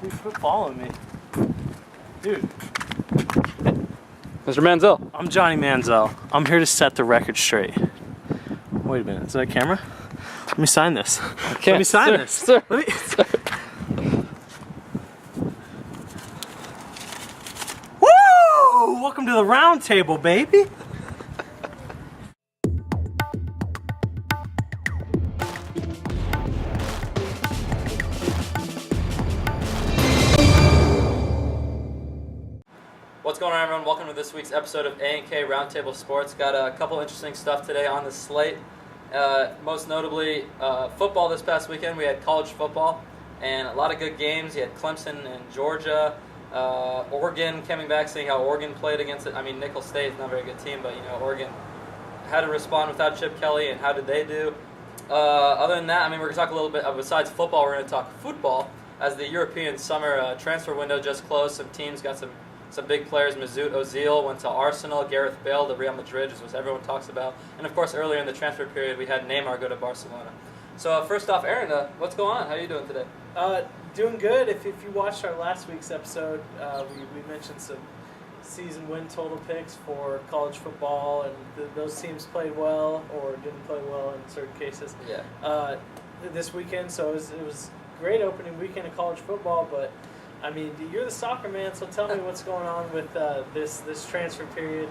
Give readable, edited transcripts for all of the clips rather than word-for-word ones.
Dude, quit following me. Dude. Mr. Manziel. I'm Johnny Manziel. I'm here to set the record straight. Wait a minute, is that a camera? Let me sign this. Let me sign this. Sir. Let me. Sir. Woo! Welcome to the round table, baby. What's going on, everyone? Welcome to this week's episode of A&K Roundtable Sports. Got a couple interesting stuff today on the slate. Most notably, football this past weekend. We had college football and a lot of good games. You had Clemson and Georgia, Oregon coming back, seeing how Oregon played against it. I mean, Nicholls State is not a very good team, but Oregon had to respond without Chip Kelly, and how did they do? Other than that, we're going to talk a little bit, besides football, we're going to talk football, as the European summer transfer window just closed. Some teams got some big players. Mesut Ozil went to Arsenal, Gareth Bale to Real Madrid, which everyone talks about. And of course, earlier in the transfer period, we had Neymar go to Barcelona. So first off, Aaron, what's going on? How are you doing today? Doing good. If you watched our last week's episode, we mentioned some season win total picks for college football, and those teams played well or didn't play well in certain cases. Yeah. This weekend, so it was great opening weekend of college football, but you're the soccer man, so tell me what's going on with this transfer period.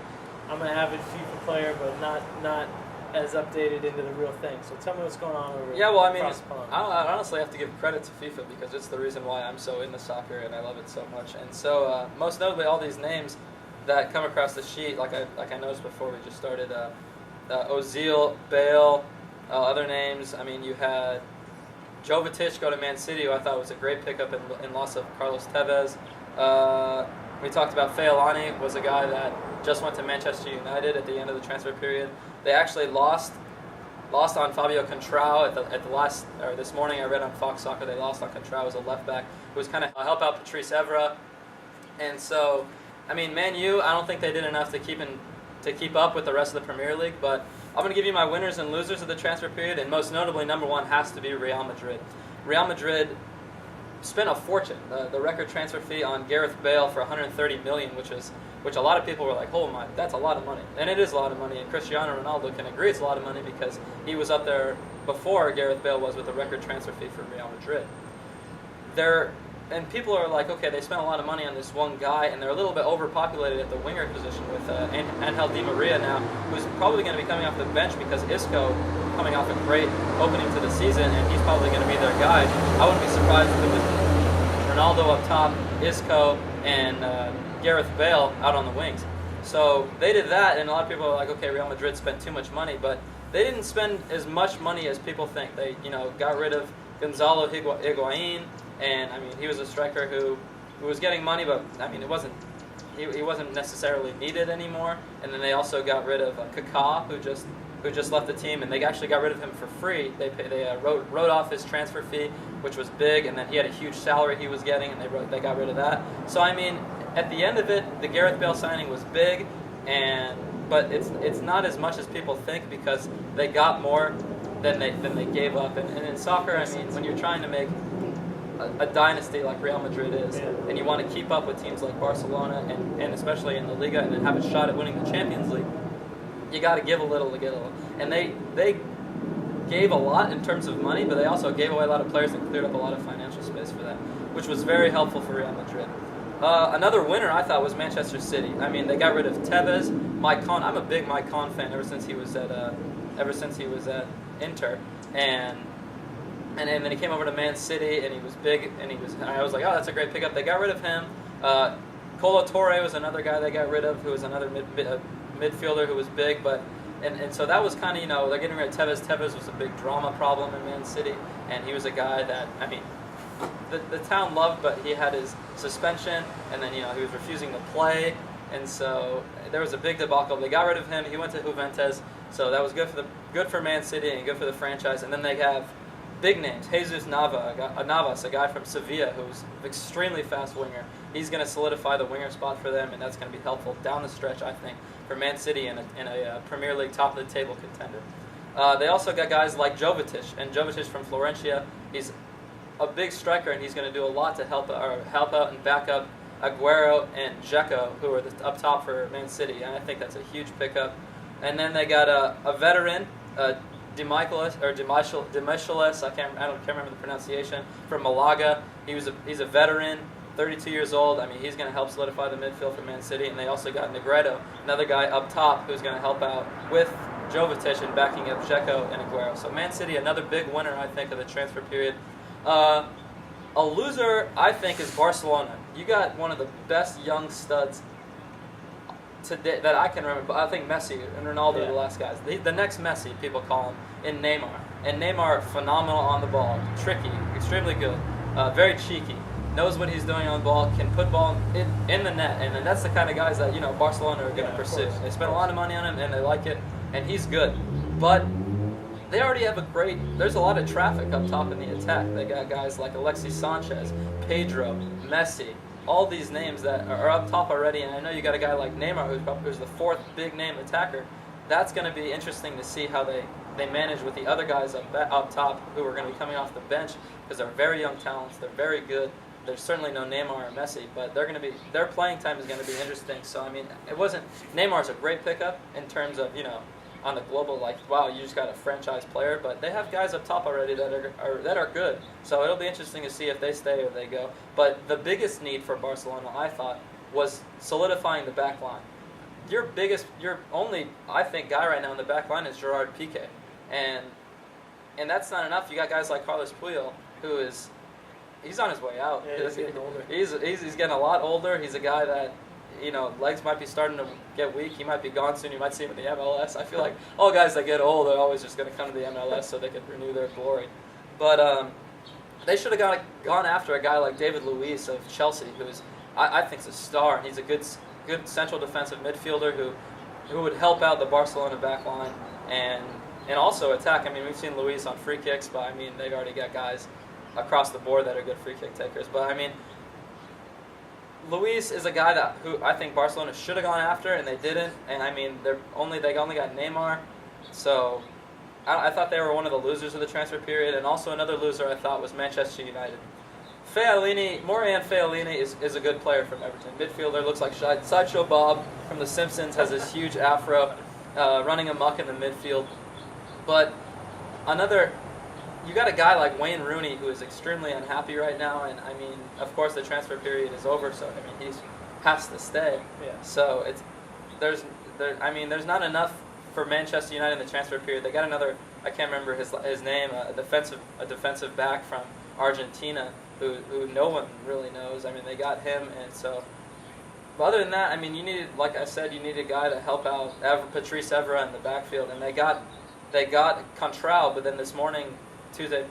I'm an avid FIFA player, but not as updated into the real thing. So tell me what's going on over across the pond. I honestly have to give credit to FIFA because it's the reason why I'm so into soccer and I love it so much. And so most notably, all these names that come across the sheet, like I noticed before we just started, Ozil, Bale, other names. You had Jovetic go to Man City, who I thought was a great pickup in loss of Carlos Tevez. We talked about Feilani, was a guy that just went to Manchester United at the end of the transfer period. They actually lost on Fabio Contrao at the last, or this morning I read on Fox Soccer, they lost on Contrao as a left back who was kind of help out Patrice Evra. And so, Man U, I don't think they did enough to keep up with the rest of the Premier League, but I'm going to give you my winners and losers of the transfer period, and most notably, number one has to be Real Madrid. Real Madrid spent a fortune, the record transfer fee on Gareth Bale for $130 million, which a lot of people were like, oh my, that's a lot of money. And it is a lot of money, and Cristiano Ronaldo can agree it's a lot of money because he was up there before Gareth Bale was with a record transfer fee for Real Madrid. And people are like, okay, they spent a lot of money on this one guy, and they're a little bit overpopulated at the winger position with Angel Di Maria now, who's probably going to be coming off the bench because Isco coming off a great opening to the season, and he's probably going to be their guy. I wouldn't be surprised if it was Ronaldo up top, Isco, and Gareth Bale out on the wings. So they did that, and a lot of people are like, okay, Real Madrid spent too much money, but they didn't spend as much money as people think. They, got rid of Gonzalo Higuain. And he was a striker who was getting money, but he wasn't necessarily needed anymore. And then they also got rid of Kaká, who just left the team, and they actually got rid of him for free. They wrote off his transfer fee, which was big, and then he had a huge salary he was getting, and they got rid of that. So at the end of it, the Gareth Bale signing was big, but it's not as much as people think because they got more than they gave up. And in soccer, when you're trying to make a dynasty like Real Madrid is, and you want to keep up with teams like Barcelona and especially in the Liga, and then have a shot at winning the Champions League, you got to give a little to get a little. And they gave a lot in terms of money, but they also gave away a lot of players and cleared up a lot of financial space for that, which was very helpful for Real Madrid. Another winner I thought was Manchester City. They got rid of Tevez, Mike Conn. I'm a big Mike Conn fan ever since he was at Inter, and then he came over to Man City, and he was big, and I was like, oh, that's a great pickup. They got rid of him. Kolo Touré was another guy they got rid of, who was another midfielder who was big, and so that was kind of, they're getting rid of Tevez. Tevez was a big drama problem in Man City, and he was a guy that, the town loved, but he had his suspension, and then, he was refusing to play, and so there was a big debacle. They got rid of him. He went to Juventus, so that was good for Man City and good for the franchise, and then they have big names. Jesus Navas, a guy from Sevilla who's an extremely fast winger. He's going to solidify the winger spot for them, and that's going to be helpful down the stretch, I think, for Man City in a Premier League top-of-the-table contender. They also got guys like Jovetic, and Jovetic from Florentia. He's a big striker, and he's going to do a lot to help out and back up Aguero and Dzeko, who are up top for Man City, and I think that's a huge pickup. And then they got a veteran, Demichelis, I can't remember the pronunciation, from Malaga. He's a veteran, 32 years old. I mean, he's going to help solidify the midfield for Man City. And they also got Negredo, another guy up top who's going to help out with Jovetic and backing up Dzeko and Aguero. So Man City, another big winner, I think, of the transfer period. A loser, I think, is Barcelona. You got one of the best young studs today that I can remember. I think Messi and Ronaldo are the last guys. The next Messi, people call him, in Neymar. And Neymar, phenomenal on the ball, tricky, extremely good, very cheeky, knows what he's doing on the ball, can put ball in the net, and that's the kind of guys that Barcelona are going to pursue. They spent a lot of money on him, and they like it, and he's good. But they already have there's a lot of traffic up top in the attack. They got guys like Alexis Sanchez, Pedro, Messi, all these names that are up top already, and I know you got a guy like Neymar who's the fourth big name attacker. That's going to be interesting to see how they manage with the other guys up top who are going to be coming off the bench, because they're very young talents. They're very good. There's certainly no Neymar or Messi, but their playing time is going to be interesting. So I mean, Neymar's a great pickup in terms of on the global, like, wow, you just got a franchise player, but they have guys up top already that are good. So it'll be interesting to see if they stay or they go. But the biggest need for Barcelona, I thought, was solidifying the back line. Your only, I think, guy right now in the back line is Gerard Piqué, and that's not enough. You got guys like Carlos Puyol, he's on his way out. Yeah, he's getting older. He's getting a lot older. He's a guy that, legs might be starting to get weak. He might be gone soon. You might see him in the MLS. I feel like all guys that get old are always just going to come to the MLS so they can renew their glory. But they should have gone after a guy like David Luiz of Chelsea, who's I think is a star, and he's a good central defensive midfielder who would help out the Barcelona back line and also attack. I mean, we've seen Luiz on free kicks, but I mean, they've already got guys across the board that are good free kick takers. But I mean, Luiz is a guy who I think Barcelona should have gone after, and they didn't. And I mean, they only got Neymar, so I thought they were one of the losers of the transfer period. And also another loser I thought was Manchester United. Marouane Fellaini is a good player from Everton. Midfielder, looks like Sideshow Bob from The Simpsons, has this huge afro, running amok in the midfield. But you got a guy like Wayne Rooney who is extremely unhappy right now, and I mean, of course, the transfer period is over, so I mean, he has to stay. Yeah. So there's not enough for Manchester United in the transfer period. They got another, I can't remember his name, a defensive back from Argentina who no one really knows. I mean, they got him, and so. But other than that, I mean, you needed a guy to help out Patrice Evra in the backfield, and they got Contral, but then this morning, Tuesday,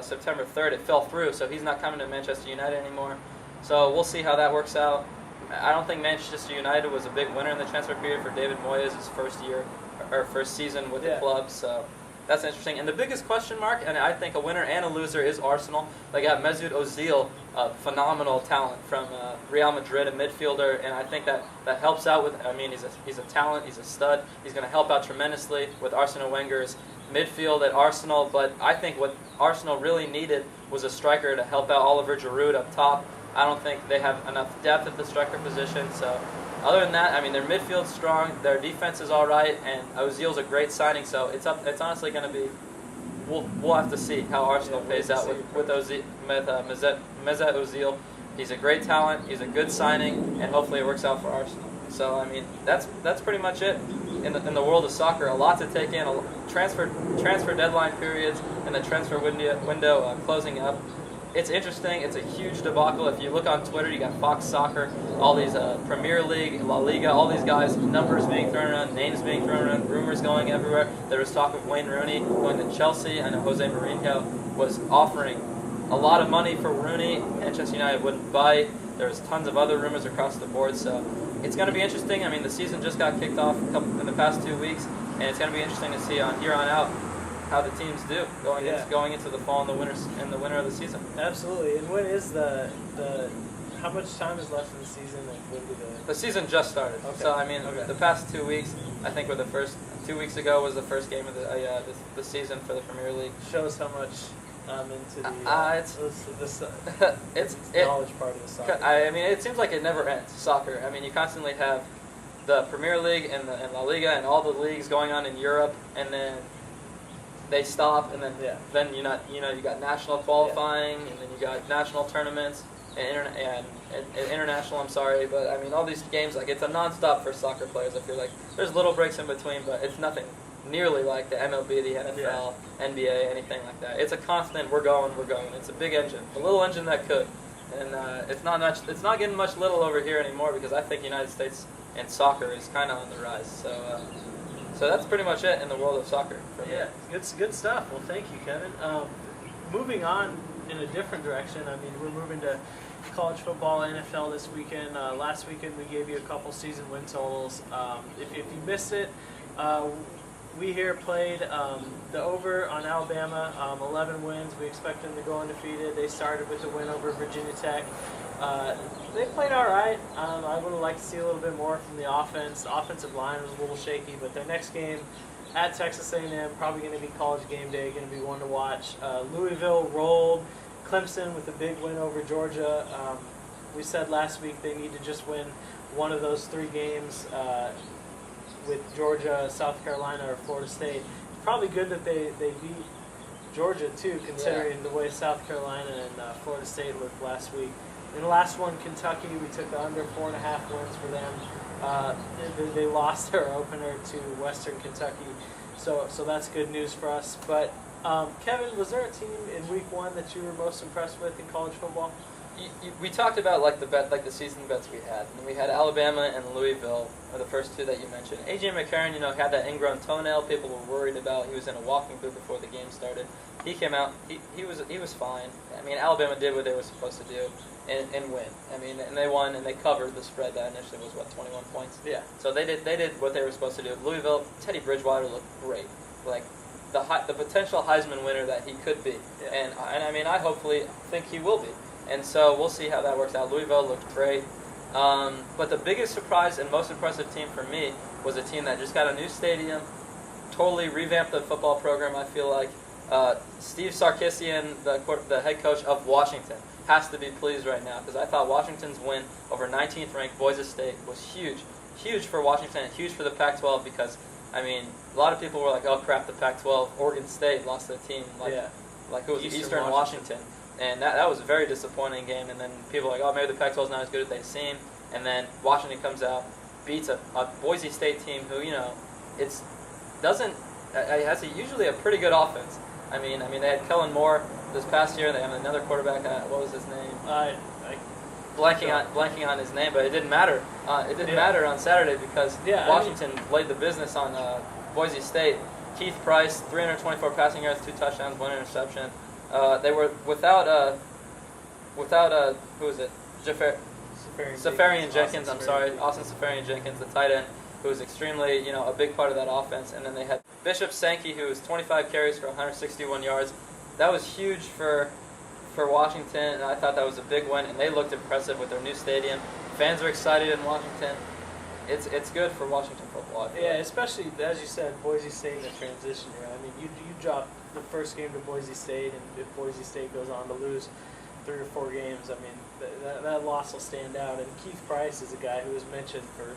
September 3rd, it fell through, so he's not coming to Manchester United anymore. So we'll see how that works out. I don't think Manchester United was a big winner in the transfer period for David Moyes' first season with the club, so that's interesting. And the biggest question mark, and I think a winner and a loser, is Arsenal. They got Mesut Ozil, a phenomenal talent from Real Madrid, a midfielder, and I think that helps out with. I mean, he's a talent, he's a stud. He's going to help out tremendously with Arsene Wenger's midfield at Arsenal. But I think what Arsenal really needed was a striker to help out Oliver Giroud up top. I don't think they have enough depth at the striker position. So other than that, I mean, their midfield's strong, their defense is all right, and Ozil's a great signing. So it's honestly going to be. We'll have to see how Arsenal pays out with Mesut Ozil. He's a great talent. He's a good signing, and hopefully it works out for Arsenal. So I mean, that's pretty much it in the world of soccer. A lot to take in. Transfer deadline periods and the transfer window closing up. It's interesting. It's a huge debacle. If you look on Twitter, you got Fox Soccer, all these Premier League, La Liga, all these guys, numbers being thrown around, names being thrown around, rumors going everywhere. There was talk of Wayne Rooney going to Chelsea. I know Jose Mourinho was offering a lot of money for Rooney. Manchester United wouldn't bite. There's tons of other rumors across the board. So it's going to be interesting. I mean, the season just got kicked off in the past 2 weeks, and it's going to be interesting to see on here on out how the teams do going into the fall and the winter of the season. Absolutely. And when is how much time is left in the season, and when do the season just started? Okay. So I mean, the past 2 weeks, I think 2 weeks ago was the first game of the season for the Premier League. Shows how much into the it's knowledge part of the soccer? I mean, it seems like it never ends. Soccer. I mean, you constantly have the Premier League and La Liga and all the leagues going on in Europe, and then they stop, and then you got national qualifying, and then you got national tournaments and international. I'm sorry, but I mean, all these games, like, it's a nonstop for soccer players. I feel like there's little breaks in between, but it's nothing nearly like the MLB, the NFL, NBA, anything like that. It's a constant. We're going. It's a big engine, a little engine that could, and it's not getting much little over here anymore, because I think United States and soccer is kind of on the rise. So that's pretty much it in the world of soccer for me. Yeah, good stuff. Well, thank you, Kevin. Moving on in a different direction. I mean, we're moving to college football, NFL this weekend. Last weekend we gave you a couple season win totals. If you missed it, we here played the over on Alabama, 11 wins. We expect them to go undefeated. They started with a win over Virginia Tech. They played all right. I would have liked to see a little bit more from the offense. The offensive line was a little shaky, but their next game at Texas A&M, probably going to be college game day, going to be one to watch. Louisville rolled Clemson with a big win over Georgia. We said last week they need to just win one of those 3 games with Georgia, South Carolina, or Florida State. It's probably good that they beat Georgia, too, considering the way South Carolina and Florida State looked last week. In the last one, Kentucky, we took the under 4.5 wins for them. They lost their opener to Western Kentucky, so that's good news for us. But Kevin, was there a team in Week 1 that you were most impressed with in college football? We talked about the season bets we had. And we had Alabama and Louisville are the first 2 that you mentioned. AJ McCarron, had that ingrown toenail. People were worried about. He was in a walking boot before the game started. He came out. He was fine. I mean, Alabama did what they were supposed to do and win. I mean, and they won and they covered the spread that initially was 21 points. Yeah. So they did what they were supposed to do. Louisville, Teddy Bridgewater looked great. Like the potential Heisman winner that he could be. Yeah. And I mean, I hopefully think he will be. And so we'll see how that works out. Louisville looked great. But the biggest surprise and most impressive team for me was a team that just got a new stadium, totally revamped the football program, I feel like. Steve Sarkisian, the head coach of Washington, has to be pleased right now, because I thought Washington's win over 19th ranked Boise State was huge. Huge for Washington and huge for the Pac-12, because, I mean, a lot of people were like, oh crap, the Pac-12, Oregon State lost their team. Like it was Eastern Washington. And that was a very disappointing game. And then people were like, oh, maybe the Pac-12 is not as good as they seem. And then Washington comes out, beats a Boise State team who, has usually a pretty good offense. I mean, they had Kellen Moore this past year. They have another quarterback. What was his name? Blanking on his name, but it didn't matter. It didn't matter on Saturday because Washington laid the business on Boise State. Keith Price, 324 passing yards, 2 touchdowns, 1 interception. They were without who is it? Safarian Jenkins. I'm sorry, Austin Safarian Jenkins, the tight end, who was extremely a big part of that offense. And then they had Bishop Sankey, who was 25 carries for 161 yards. That was huge for Washington, and I thought that was a big win. And they looked impressive with their new stadium. Fans are excited in Washington. It's good for Washington football. Yeah, especially as you said, Boise State in the transition year. I mean, you drop the first game to Boise State, and if Boise State goes on to lose 3 or 4 games, I mean, that loss will stand out. And Keith Price is a guy who was mentioned for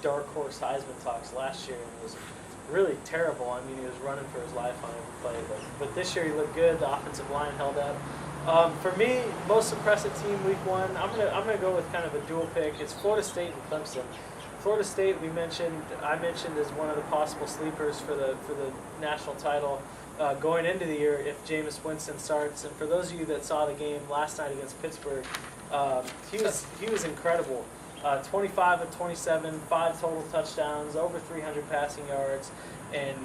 dark horse Heisman talks last year and was really terrible. I mean, he was running for his life on every play, but this year he looked good. The offensive line held up. For me, most impressive team Week 1, I'm gonna go with kind of a dual pick. It's Florida State and Clemson. Florida State, I mentioned as one of the possible sleepers for the national title going into the year if Jameis Winston starts. And for those of you that saw the game last night against Pittsburgh, he was incredible. 25 of 27, 5 total touchdowns, over 300 passing yards, and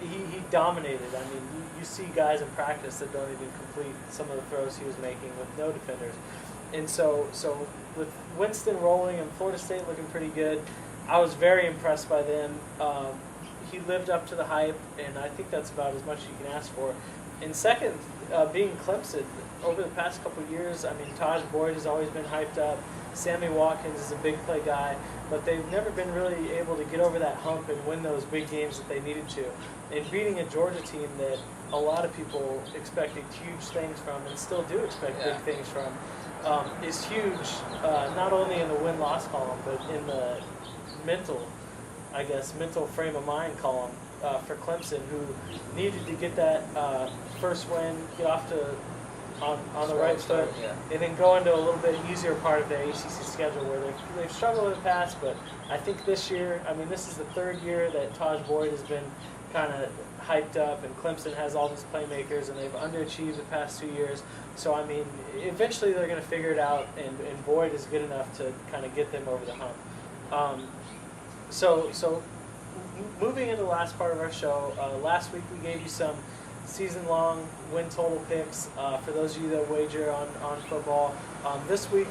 he dominated. I mean, you see guys in practice that don't even complete some of the throws he was making with no defenders. And so with Winston rolling and Florida State looking pretty good, I was very impressed by them. He lived up to the hype, and I think that's about as much as you can ask for. And second, being Clemson, over the past couple of years, I mean, Taj Boyd has always been hyped up. Sammy Watkins is a big play guy, but they've never been really able to get over that hump and win those big games that they needed to. And beating a Georgia team that a lot of people expected huge things from, and still do expect big things from, is huge, not only in the win-loss column, but in the mental frame of mind column for Clemson, who needed to get that first win, get off to on the right foot, and then go into a little bit easier part of the ACC schedule where they've struggled in the past. But I think this year, I mean, this is the third year that Taj Boyd has been kind of hyped up, and Clemson has all these playmakers, and they've underachieved the past 2 years. So, I mean, eventually they're going to figure it out, and Boyd is good enough to kind of get them over the hump. So moving into the last part of our show, last week we gave you some season-long win total picks for those of you that wager on football. This week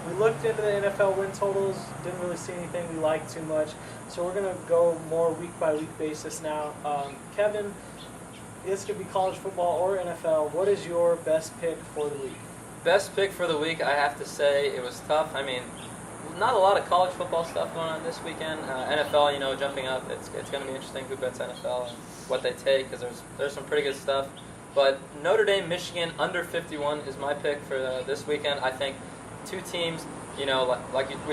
we looked into the NFL win totals, didn't really see anything we liked too much, so we're going to go more week-by-week basis now. Kevin, this could be college football or NFL. What is your best pick for the week? Best pick for the week, I have to say, it was tough. I mean, not a lot of college football stuff going on this weekend. NFL, jumping up. It's going to be interesting who bets NFL and what they take, because there's some pretty good stuff. But Notre Dame, Michigan, under 51 is my pick for this weekend. I think two teams, we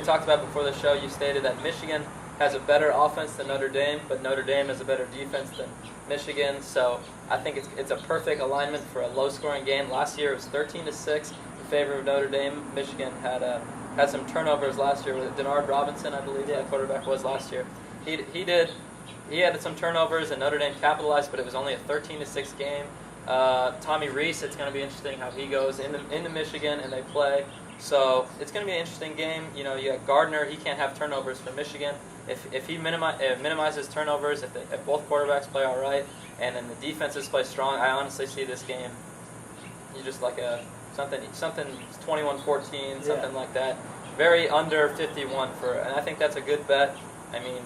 talked about before the show, you stated that Michigan has a better offense than Notre Dame, but Notre Dame has a better defense than Michigan. So I think it's a perfect alignment for a low-scoring game. Last year it was 13-6 in favor of Notre Dame. Michigan had some turnovers last year with Denard Robinson, I believe, the quarterback was last year. He had some turnovers, and Notre Dame capitalized, but it was only a 13-6 game. Tommy Rees, it's going to be interesting how he goes into Michigan, and they play. So it's going to be an interesting game. You got Gardner. He can't have turnovers for Michigan. If he minimizes turnovers, if both quarterbacks play all right, and then the defenses play strong, I honestly see this game. You just like something 21-14, something like that. Very under 51 and I think that's a good bet. I mean,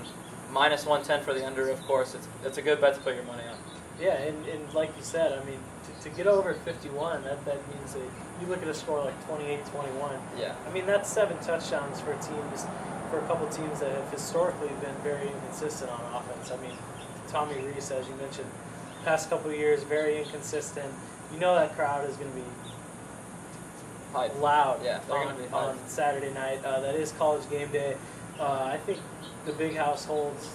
minus 110 for the under, of course. It's a good bet to put your money on. Yeah, and like you said, I mean, to get over 51, that means that you look at a score like 28-21. Yeah. I mean, that's 7 touchdowns for a couple teams that have historically been very inconsistent on offense. I mean, Tommy Rees, as you mentioned, past couple of years, very inconsistent. That crowd is going to be loud on Saturday night. That is college game day. I think the big house holds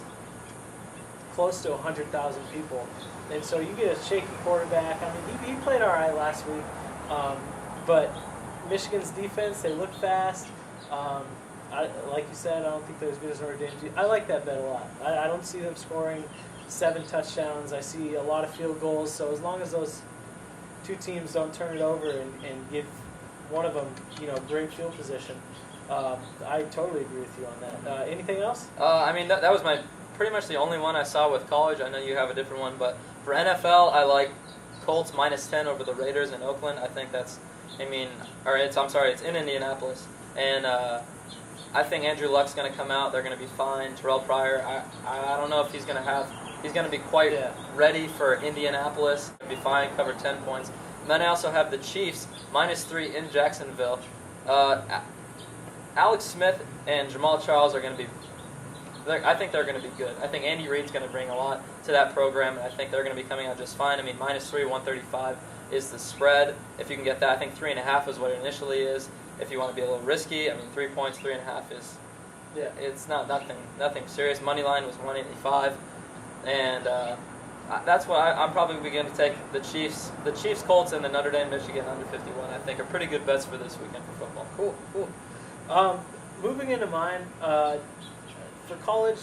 close to 100,000 people. And so you get a shaky quarterback. I mean, he played all right last week. But Michigan's defense, they look fast. Like you said, I don't think they're as good as Notre Dame. I like that bet a lot. I don't see them scoring 7 touchdowns. I see a lot of field goals. So as long as those two teams don't turn it over and give one of them, great field position, I totally agree with you on that. Anything else? I mean, that was pretty much the only one I saw with college. I know you have a different one, but for NFL, I like Colts minus 10 over the Raiders in Oakland. I think it's in Indianapolis, and I think Andrew Luck's going to come out. They're going to be fine. Terrell Pryor, I don't know if he's going to be quite ready for Indianapolis. He'll be fine, cover 10 points. And then I also have the Chiefs minus 3 in Jacksonville. Alex Smith and Jamal Charles are going to be. I think they're going to be good. I think Andy Reid's going to bring a lot to that program, and I think they're going to be coming out just fine. I mean, minus 3, 135 is the spread. If you can get that, I think 3.5 is what it initially is. If you want to be a little risky, I mean, 3 points, 3.5 is. Yeah, it's nothing serious. Money line was 185, and that's what I'm probably going to take. The Chiefs, Colts, and the Notre Dame, Michigan under 51. I think are pretty good bets for this weekend for football. Cool. Moving into mine. For college,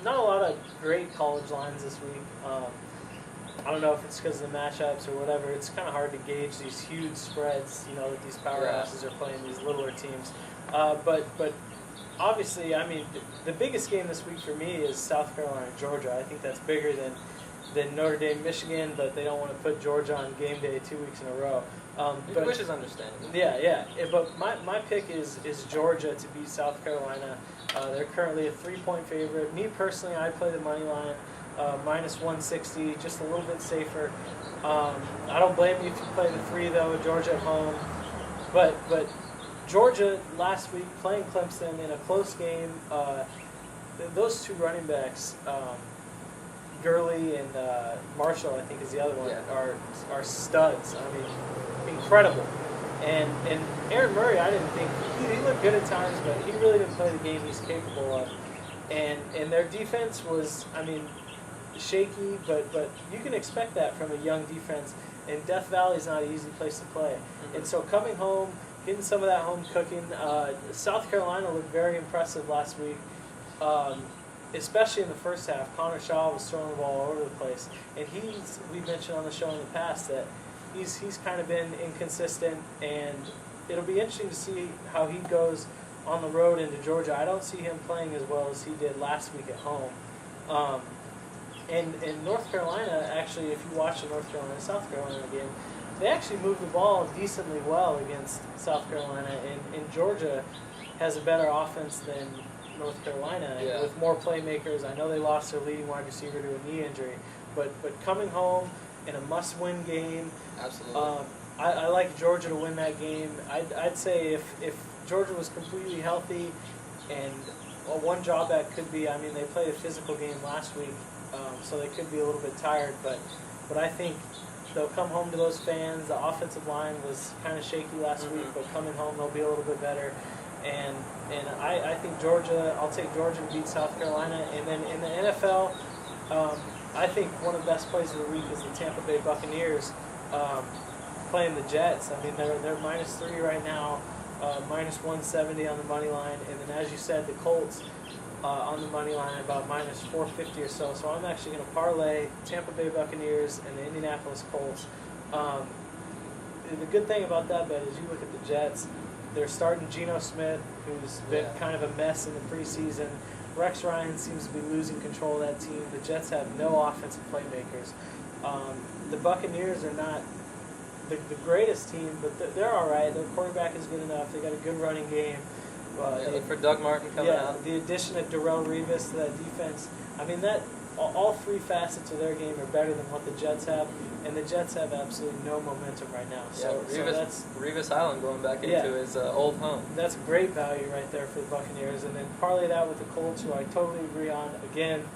not a lot of great college lines this week. I don't know if it's because of the matchups or whatever. It's kind of hard to gauge these huge spreads, that these powerhouses are playing these littler teams. But obviously, I mean, the biggest game this week for me is South Carolina, Georgia. I think that's bigger than Notre Dame, Michigan, but they don't want to put Georgia on game day 2 weeks in a row. Which is understandable. Yeah. But my pick is Georgia to beat South Carolina. They're currently a 3-point favorite. Me personally, I play the money line, minus 160, just a little bit safer. I don't blame you if you play the 3 though. Georgia at home, but Georgia last week playing Clemson in a close game. Those two running backs, Gurley and Marshall, I think is the other one, Yeah. are studs. I mean, incredible. And Aaron Murray, I didn't think he looked good at times, but he really didn't play the game he's capable of. And their defense was, I mean, shaky, but you can expect that from a young defense. And Death Valley is not an easy place to play. Mm-hmm. And so coming home, getting some of that home cooking, South Carolina looked very impressive last week, especially in the first half. Connor Shaw was throwing the ball all over the place. And we mentioned on the show in the past that he's kind of been inconsistent, and it'll be interesting to see how he goes on the road into Georgia. I don't see him playing as well as he did last week at home. And North Carolina, actually, if you watch the North Carolina-South Carolina game, they actually moved the ball decently well against South Carolina, and Georgia has a better offense than North Carolina, Yeah. with more playmakers. I know they lost their leading wide receiver to a knee injury, but coming home in a must-win game, Absolutely. I like Georgia to win that game. I'd say if Georgia was completely healthy, and one drawback could be, I mean, they played a physical game last week, so they could be a little bit tired, but I think they'll come home to those fans. The offensive line was kind of shaky last week, but coming home they'll be a little bit better. And I think Georgia, I'll take Georgia to beat South Carolina. And then in the NFL, I think one of the best plays of the week is the Tampa Bay Buccaneers playing the Jets. I mean, they're -3 right now, -170 on the money line. And then, as you said, the Colts on the money line about -450 or so. So I'm actually going to parlay Tampa Bay Buccaneers and the Indianapolis Colts. The good thing about that bet is you look at the Jets. They're starting Geno Smith, who's been kind of a mess in the preseason. Rex Ryan seems to be losing control of that team. The Jets have no offensive playmakers. The Buccaneers are not the greatest team, but they're all right. Their quarterback is good enough. They got a good running game. Look for Doug Martin coming out. The addition of Darrelle Revis to that defense. I mean, that all three facets of their game are better than what the Jets have, and the Jets have absolutely no momentum right now. So, Revis Island going back into his old home. That's great value right there for the Buccaneers. And then parlay that with the Colts, who I totally agree on. Again,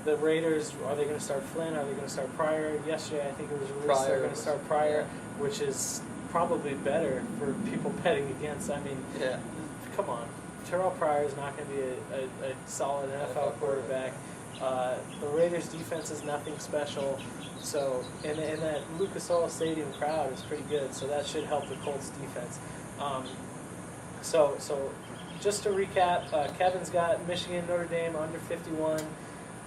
the Raiders, are they going to start Flynn? Are they going to start Pryor? Yesterday, I think it was released they're going to start Pryor, which is probably better for people betting against. I mean, come on. Terrell Pryor is not going to be a solid NFL quarterback. The Raiders' defense is nothing special. So, and that Lucas Oil Stadium crowd is pretty good, so that should help the Colts' defense. So just to recap, Kevin's got Michigan, Notre Dame under 51,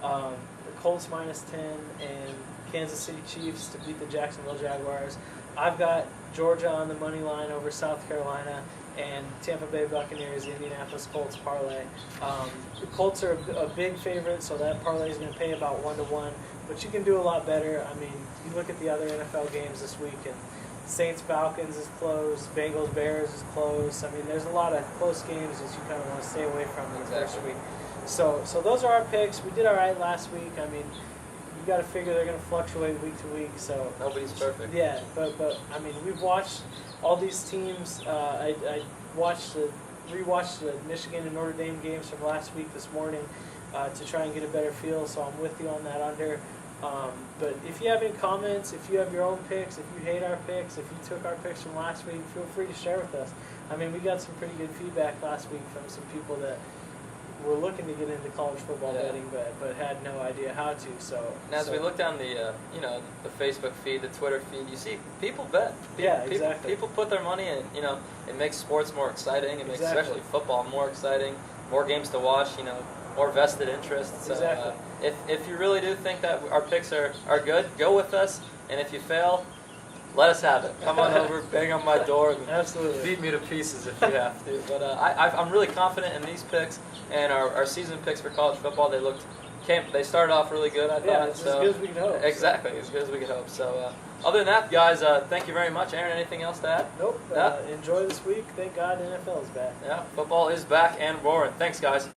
the Colts -10, and Kansas City Chiefs to beat the Jacksonville Jaguars. I've got Georgia on the money line over South Carolina, and Tampa Bay Buccaneers, Indianapolis Colts parlay. The Colts are a big favorite, so that parlay is going to pay about 1-1. But you can do a lot better. I mean, you look at the other NFL games this week, and Saints-Falcons is close, Bengals-Bears is close. I mean, there's a lot of close games that you kind of want to stay away from in the first week. So those are our picks. We did all right last week. I mean, you got to figure they're going to fluctuate week to week. So nobody's perfect. Yeah, but I mean, we've watched all these teams. I rewatched the Michigan and Notre Dame games from last week this morning to try and get a better feel. So I'm with you on that under. But if you have any comments, if you have your own picks, if you hate our picks, if you took our picks from last week, feel free to share with us. I mean, we got some pretty good feedback last week from some people that were looking to get into college football betting, but had no idea how to. So and as we look down the the Facebook feed, the Twitter feed, you see people bet. Exactly. People put their money in. It makes sports more exciting. It makes especially football more exciting. More games to watch. More vested interest. So, exactly. If you really do think that our picks are good, go with us. And if you fail, let us have it. Come on over, bang on my door, and absolutely beat me to pieces if you have to. But I'm really confident in these picks and our season picks for college football. They started off really good, I thought. Yeah, as good as we could hope. Exactly, as good as we could hope. So other than that, guys, thank you very much. Aaron, anything else to add? Nope. Enjoy this week. Thank God the NFL is back. Yeah, football is back and roaring. Thanks, guys.